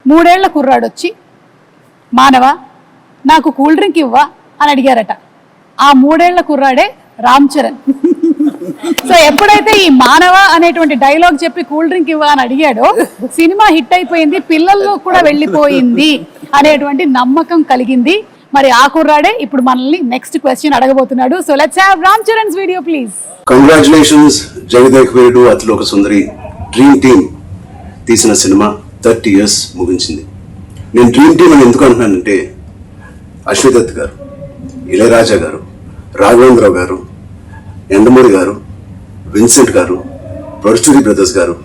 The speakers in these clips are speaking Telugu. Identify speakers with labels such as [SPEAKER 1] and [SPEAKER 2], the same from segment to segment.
[SPEAKER 1] 3 ఏళ్ల కుర్రాడొచ్చి మానవ నాకు కూల్ డ్రింక్ ఇవ్వా అని అడిగారట. ఆ 3 ఏళ్ల కుర్రాడే రామ్ చరణ్. సో ఎప్పుడైతే ఈ మానవ అనేటువంటి డైలాగ్ చెప్పి కూల్ డ్రింక్ ఇవ్వ అని అడిగాడో సినిమా హిట్ అయిపోయింది, పిల్లల్లో కూడా వెళ్ళిపోయింది అనేటువంటి నమ్మకం కలిగింది. మరి ఆ కుర్రాడే ఇప్పుడు మనల్ని నెక్స్ట్ క్వశ్చన్ అడగబోతున్నాడు. So let's have Ram Charan's video please.
[SPEAKER 2] Congratulations Jagadeka Veerudu Athiloka Sundari dream team తీసిన సినిమా 30 years ముగించింది. నేను డ్రీమ్ టీమ్ అని ఎందుకు అంటున్నానంటే అశ్విత్ దత్ గారు, ఇళయరాజా గారు, రాఘవేంద్రరావు గారు, ఎండమూరి గారు, విన్సెంట్ గారు, పరుచూరి బ్రదర్స్ గారు,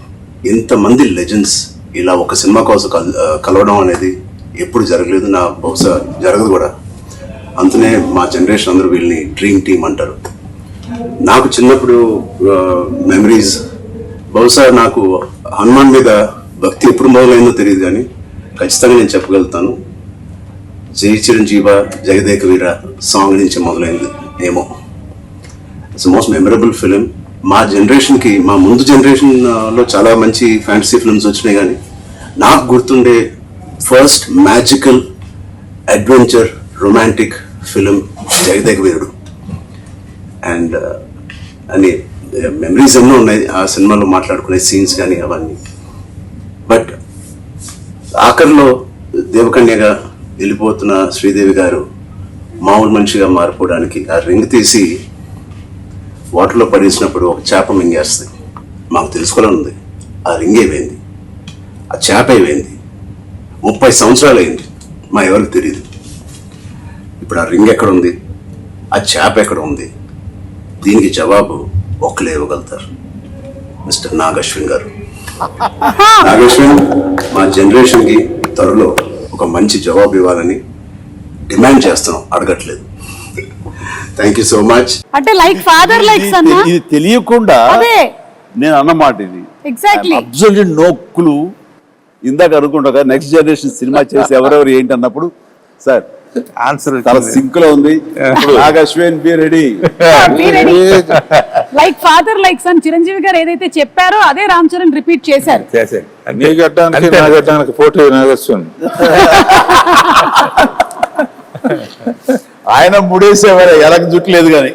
[SPEAKER 2] ఇంతమంది లెజెండ్స్ ఇలా ఒక సినిమా కోసం కలవడం అనేది ఎప్పుడు జరగలేదు, నా బహుశా జరగదు కూడా. అందునే మా జనరేషన్ అందరూ వీళ్ళని డ్రీమ్ టీమ్ అంటారు. నాకు చిన్నప్పుడు మెమరీస్, బహుశా నాకు హనుమాన్ మీద భక్తి ఎప్పుడు మొదలైందో తెలియదు, కానీ ఖచ్చితంగా నేను చెప్పగలుగుతాను జై చిరంజీవ జగదేక వీర సాంగ్ నుంచి మొదలైంది ఏమో. It's most memorable film. మా జనరేషన్కి, మా ముందు జనరేషన్లో చాలా మంచి ఫ్యాంటసీ ఫిల్మ్స్ వచ్చినాయి, కానీ నాకు గుర్తుండే first magical adventure romantic film Jagadeka Veerudu. And అని మెమరీస్ ఎన్నో ఉన్నాయి ఆ సినిమాలో, మాట్లాడుకునే సీన్స్ కానీ అవన్నీ. బట్ ఆఖరిలో దేవకన్యగా వెళ్ళిపోతున్న శ్రీదేవి గారు మామూలు మనిషిగా మారిపోవడానికి ఆ రింగ్ తీసి వాటర్లో పడేసినప్పుడు ఒక చేప మింగేస్తుంది. మాకు తెలుసుకోవాలని ఉంది, ఆ రింగ్ ఏమైంది, ఆ చేప ఏమైంది. 30 సంవత్సరాలు అయింది, మా ఎవరికి తెలియదు. ఇప్పుడు ఆ రింగ్ ఎక్కడ ఉంది, ఆ చేప ఎక్కడ ఉంది, దీనికి జవాబు ఒక్కలే ఇవ్వగలుగుతారు, మిస్టర్ నాగశ్విన్ గారు. నాగశ్విన్ మా జనరేషన్కి త్వరలో ఒక మంచి జవాబు ఇవ్వాలని డిమాండ్ చేస్తాం, అడగట్లేదు. Thank you so much.
[SPEAKER 1] అంటే లైక్ ఫాదర్ లైక్ సన్.
[SPEAKER 3] ఇది తెలియకుండా నేను అన్నమాట ఇది
[SPEAKER 1] ఎగ్జాక్ట్లీ
[SPEAKER 3] అబ్సల్యూట్ నో క్లూ. ఇందాక అనుకుంటా నెక్స్ట్ జనరేషన్ సినిమా చేసి ఎవరెవరు ఏంటి అన్నప్పుడు సార్
[SPEAKER 4] ఆన్సర్
[SPEAKER 3] చాలా సింక్ లో ఉంది. Nag Ashwin be ready.
[SPEAKER 1] Like father like sun Chiranjeevi గారు ఏదైతే చెప్పారో అదే రామ్ చరణ్ రిపీట్ చేశారు.
[SPEAKER 4] నీ గడ్డానికి నా గడ్డానికి పోటీ నాగశ్విన్.
[SPEAKER 3] ఆయన ముడేసేవారే ఎలాగ జుట్లేదు కానీ